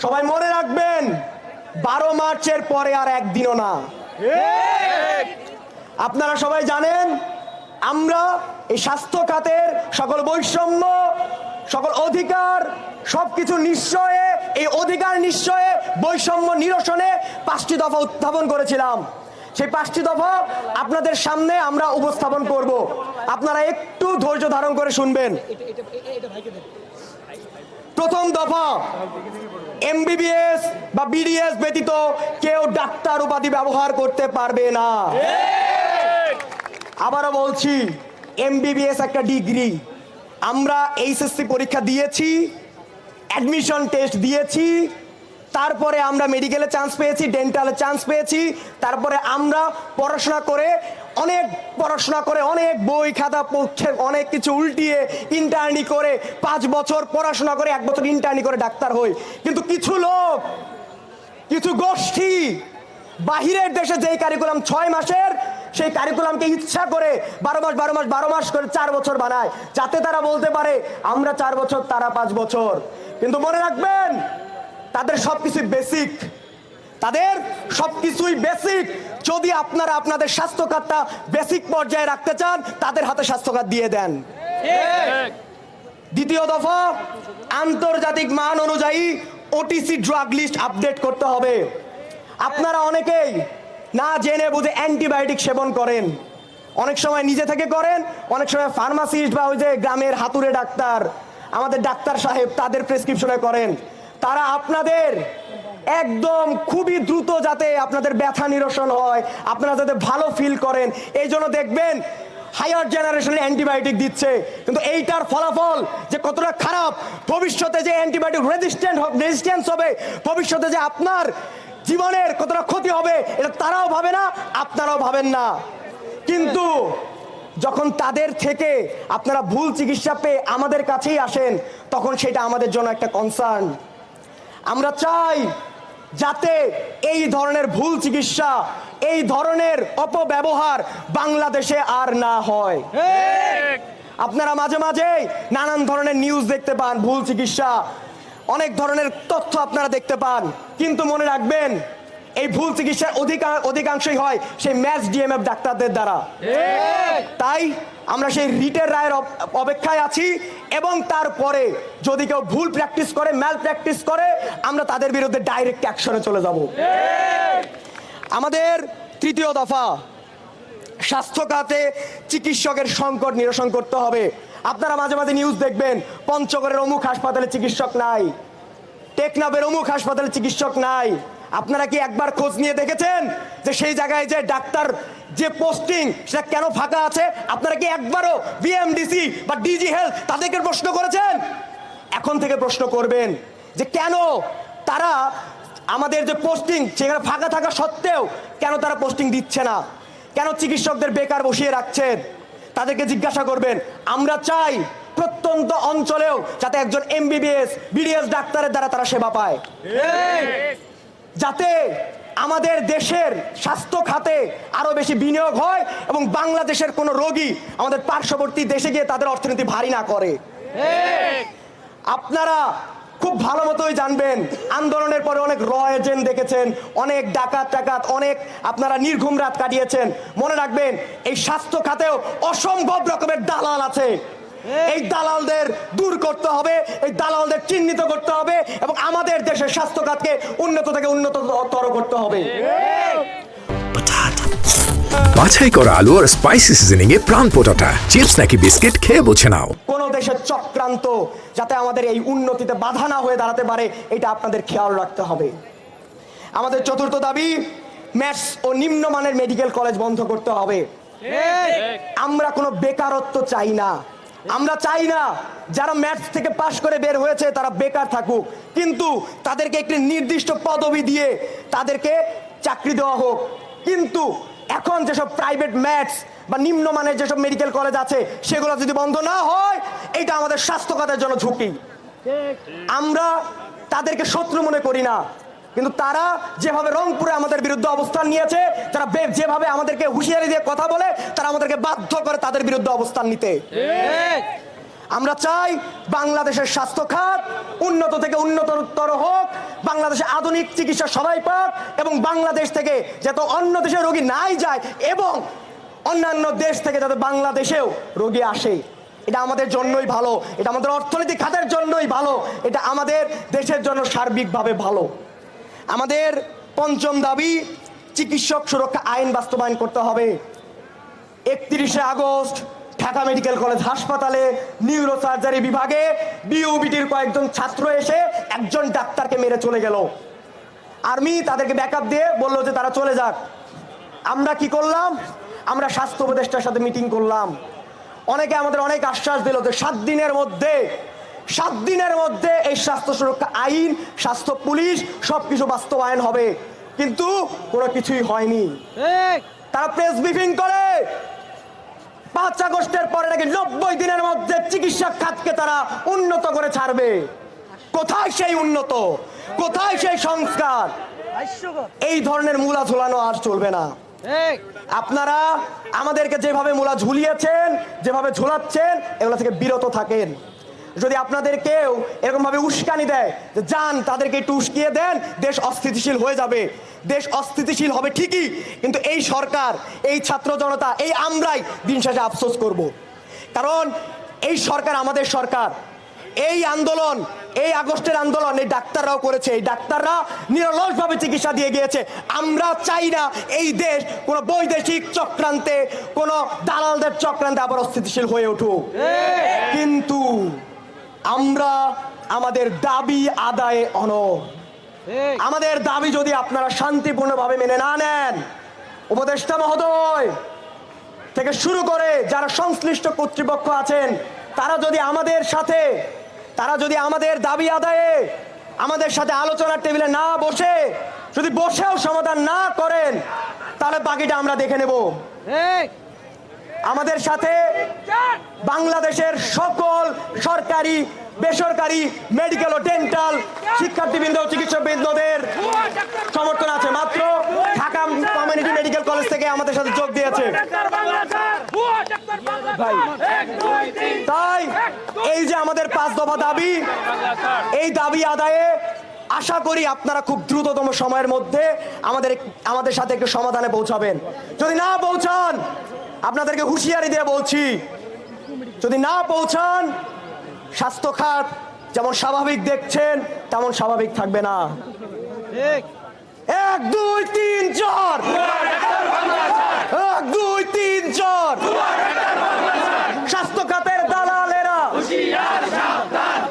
সবাই মনে রাখবেন 12 মার্চের পরে আর একদিনও না। আপনারা সবাই জানেন আমরা এই স্বাস্থ্য খাতের সকল বৈষম্য, সকল অধিকার সবকিছু নিশ্চয়ে, এই অধিকার নিশ্চয়ে বৈষম্য নিরসনে 5টি দফা উত্থাপন করেছিলাম। সেই 5টি দফা আপনাদের সামনে আমরা উপস্থাপন করব, আপনারা একটু ধৈর্য ধারণ করে শুনবেন। প্রথম দফা, এমবিবিএস বা বিডিএস ব্যতীত কেউ ডাক্তার উপাধি ব্যবহার করতে পারবে না। আবারও বলছি, এমবিবিএস একটা ডিগ্রি। আমরা এইচএসসি পরীক্ষা দিয়েছি, অ্যাডমিশন টেস্ট দিয়েছি, তারপরে আমরা মেডিকেলে চান্স পেয়েছি, ডেন্টালে চান্স পেয়েছি, তারপরে আমরা পড়াশোনা করে অনেক বই খাতা পড়ছে, অনেক কিছু উল্টিয়ে ইন্টার্নি করে 5 বছর পড়াশোনা করে 1 বছর ইন্টার্নি করে ডাক্তার হই। কিন্তু কিছু লোক, কিছু গোষ্ঠী বাহিরের দেশে যেই কারিকুলাম 6 মাসের, সেই কারিকুলামকে ইচ্ছা করে 12 মাস করে 4 বছর বানায়, যাতে তারা বলতে পারে আমরা 4 বছর, তারা 5 বছর। কিন্তু মনে রাখবেন, তাদের সবকিছুই বেসিক, তাদের সবকিছুই বেসিক। যদি আপনারা আপনাদের স্বাস্থ্য খাতটা বেসিক পর্যায়ে রাখতে চান, তাদের হাতে স্বাস্থ্য খাত দিয়ে দেন। দ্বিতীয় দফা, আন্তর্জাতিক মান অনুযায়ী ওটিসি ড্রাগ লিস্ট আপডেট করতে হবে। আপনারা অনেকেই না জেনে বুঝে অ্যান্টিবায়োটিক সেবন করেন, অনেক সময় নিজে থেকে করেন, অনেক সময় ফার্মাসিস্ট বা ওই যে গ্রামের হাতুড়ে ডাক্তার, আমাদের ডাক্তার সাহেব, তাদের প্রেসক্রিপশনে করেন। তারা আপনাদের একদম খুবই দ্রুত যাতে আপনাদের ব্যথা নিরসন হয়, আপনারা যাতে ভালো ফিল করেন, এই জন্য দেখবেন হায়ার জেনারেশনের অ্যান্টিবায়োটিক দিচ্ছে। কিন্তু এইটার ফলাফল যে কতটা খারাপ, ভবিষ্যতে যে অ্যান্টিবায়োটিক রেজিস্ট্যান্স হবে, ভবিষ্যতে যে আপনার জীবনের কতটা ক্ষতি হবে, এটা তারাও ভাবে না, আপনারাও ভাবেন না। কিন্তু যখন তাদের থেকে আপনারা ভুল চিকিৎসা পেয়ে আমাদের কাছেই আসেন, তখন সেটা আমাদের জন্য একটা কনসার্ন। আমরা চাই যাতে এই ধরনের ভুল চিকিৎসা, এই ধরনের অপব্যবহার বাংলাদেশে আর না হয়। আপনারা মাঝে মাঝে নানান ধরনের নিউজ দেখতে পান, ভুল চিকিৎসা, অনেক ধরনের তথ্য আপনারা দেখতে পান। কিন্তু মনে রাখবেন, এই ভুল চিকিৎসার অধিকাংশই হয় সেই ম্যাচ ডিএমএফ ডাক্তারদের দ্বারা। তাই আমরা সেই রিটের রায়ের অপেক্ষায় আছি, এবং তারপরে যদি কেউ ভুল প্র্যাকটিস করে, ম্যাল প্র্যাকটিস করে, আমরা তাদের বিরুদ্ধে ডাইরেক্ট অ্যাকশনে চলে যাব। আমাদের তৃতীয় দফা, স্বাস্থ্য খাতে চিকিৎসকের সংকট নিরসন করতে হবে। আপনারা মাঝে মাঝে নিউজ দেখবেন, পঞ্চগড়ের অমুক হাসপাতালে চিকিৎসক নাই, টেকনাফের অমুক হাসপাতালে চিকিৎসক নাই। আপনারা কি একবার খোঁজ নিয়ে দেখেছেন যে সেই জায়গায় যে ডাক্তার যে পোস্টিং সেটা কেন ফাঁকা আছে? আপনারা কি একবারও বিএমডিসি বা ডিজি হেলথ তাদেরকে প্রশ্ন করেছেন? এখন থেকে প্রশ্ন করবেন যে কেন তারা আমাদের যে পোস্টিং সেখানে ফাঁকা থাকা সত্ত্বেও কেন তারা পোস্টিং দিচ্ছে না, কেন চিকিৎসকদের বেকার বসিয়ে রাখছেন? তাদেরকে জিজ্ঞাসা করবেন। আমরা চাই প্রত্যন্ত অঞ্চলেও যাতে একজন এমবিবিএস বিডিএস ডাক্তারের দ্বারা তারা সেবা পায়, যাতে আমাদের দেশের স্বাস্থ্য খাতে আরো বেশি বিনিয়োগ হয় এবং বাংলাদেশের কোনো রোগী আমাদের পার্শ্ববর্তী দেশে গিয়ে তাদের অর্থনীতি ভারী না করে। আপনারা খুব ভালো মতোই জানবেন, আন্দোলনের পরে অনেক র এজেন্ট দেখেছেন, অনেক ডাকাত, অনেক আপনারা নির্ঘুম রাত কাটিয়েছেন। মনে রাখবেন, এই স্বাস্থ্য খাতেও অসম্ভব রকমের দালাল আছে। এই দালালদের দূর করতে হবে, এই দালালদের চিহ্নিত করতে হবে, এবং আমাদের দেশের স্বাস্থ্য খাতকে উন্নত থেকে উন্নততর করতে হবে। বাছাই করা আলু আর স্পাইসি সিজনিং এ প্রাণ পোটাটা চিপস নাকি বিস্কিট খেয়ে বুঝে নাও। কোন দেশের চক্রান্ত যাতে আমাদের এই উন্নতিতে বাধা না হয়ে দাঁড়াতে পারে, এটা আপনাদের খেয়াল রাখতে হবে। আমাদের চতুর্থ দাবি, ম্যাথস ও নিম্নমানের মেডিকেল কলেজ বন্ধ করতে হবে। আমরা কোনো বেকারত্ব চাই না, আমরা চাই না যারা ম্যাথস থেকে পাশ করে বের হয়েছে তারা বেকার থাকুক, কিন্তু তাদেরকে একটি নির্দিষ্ট পদবি দিয়ে তাদেরকে চাকরি দেওয়া হোক। কিন্তু এখন যেসব প্রাইভেট ম্যাথস বা নিম্নমানের যেসব মেডিকেল কলেজ আছে সেগুলো যদি বন্ধ না হয়, এটা আমাদের স্বাস্থ্য খাতের জন্য ঝুঁকি। আমরা তাদেরকে শত্রু মনে করি না, কিন্তু তারা যেভাবে রংপুরে আমাদের বিরুদ্ধে অবস্থান নিয়েছে, তারা যেভাবে আমাদেরকে হুঁশিয়ারি দিয়ে কথা বলে, তারা আমাদেরকে বাধ্য করে তাদের বিরুদ্ধে অবস্থান নিতে। আমরা চাই বাংলাদেশের স্বাস্থ্য খাত উন্নত থেকে উন্নততর হোক, বাংলাদেশে আধুনিক চিকিৎসা সবাই পাক এবং বাংলাদেশ থেকে যাতে অন্য দেশের রোগী নাই যায় এবং অন্যান্য দেশ থেকে যাতে বাংলাদেশেও রোগী আসে, এটা আমাদের জন্যই ভালো, এটা আমাদের অর্থনৈতিক খাতের জন্যই ভালো, এটা আমাদের দেশের জন্য সার্বিকভাবে ভালো। আমাদের পঞ্চম দাবি, চিকিৎসক সুরক্ষা আইন বাস্তবায়ন করতে হবে। 31শে আগস্ট ঢাকা মেডিকেল কলেজ হাসপাতালে নিউরো সার্জারি বিভাগে বিউবিটির কয়েকজন ছাত্র এসে একজন ডাক্তারকে মেরে চলে গেল। আর্মি তাদেরকে ব্যাকআপ দিয়ে বললো যে তারা চলে যাক। আমরা কি করলাম? আমরা স্বাস্থ্য উপদেষ্টার সাথে মিটিং করলাম। অনেকে আমাদের অনেক আশ্বাস দিল যে 7 দিনের মধ্যে এই স্বাস্থ্য সুরক্ষা আইন, স্বাস্থ্য পুলিশ সবকিছু বাস্তবায়ন হবে, কিন্তু কোনো কিছুই হয়নি। তারা প্রেস ব্রিফিং করে 5 আগস্টের পরে নাকি 90 দিনের মধ্যে চিকিৎসা খাতকে তারা উন্নত করে ছাড়বে। কোথায় সেই উন্নত? কোথায় সেই সংস্কার? এই ধরনের মূলা ঝুলানো আর চলবে না। আপনারা আমাদেরকে যেভাবে মূলা ঝুলিয়েছেন, যেভাবে ঝুলাচ্ছেন, এগুলো থেকে বিরত থাকেন। যদি আপনাদের কেউ এরকম ভাবে উস্কানি দেয় যে যান তাদেরকে একটু উস্কিয়ে দেন, দেশ অস্থিতিশীল হয়ে যাবে। দেশ অস্থিতিশীল হবে ঠিকই, কিন্তু এই সরকার, এই ছাত্র জনতা, এই আমরাই দিন শেষে আফসোস করব। কারণ এই সরকার আমাদের সরকার। এই আন্দোলন, এই আগস্টের আন্দোলন এই ডাক্তাররাও করেছে, এই ডাক্তাররা নিরলসভাবে চিকিৎসা দিয়ে গিয়েছে। আমরা চাই না এই দেশ কোনো বৈদেশিক চক্রান্তে, কোনো দালালদের চক্রান্তে আবার অস্থিতিশীল হয়ে উঠুক। কিন্তু আমরা আমাদের দাবি আদায়ে অনড়। আমাদের দাবি যদি আপনারা শান্তিপূর্ণভাবে মেনে না নেন, উপদেষ্টা মহোদয় থেকে শুরু করে যারা সংশ্লিষ্ট কর্তৃপক্ষ আছেন, তারা যদি আমাদের দাবি আদায়ে আমাদের সাথে আলোচনার টেবিলে না বসে, যদি বসেও সমাধান না করেন, তাহলে বাকিটা আমরা দেখে নেব। আমাদের সাথে বাংলাদেশের সকল সরকারি, বেসরকারি, মেডিকেল ও ডেন্টাল শিক্ষার্থীবৃন্দ, চিকিৎসকবৃন্দদের সমর্থন আছে। মাত্র ঢাকা কমিউনিটি মেডিকেল কলেজ থেকে আমাদের সাথে যোগ দিয়েছে। তাই এই যে আমাদের 5 দফা দাবি, এই দাবি আদায়ে আশা করি আপনারা খুব দ্রুততম সময়ের মধ্যে আমাদের সাথে একটু সমাধানে পৌঁছাবেন। যদি না পৌঁছান, আপনাদেরকে হুঁশিয়ারি দিয়ে বলছি, যদি না পৌঁছান, স্বাস্থ্য খাত যেমন স্বাভাবিক দেখছেন তেমন স্বাভাবিক থাকবে না। 1 2 3 4, 1 2 3 4। স্বাস্থ্য খাতে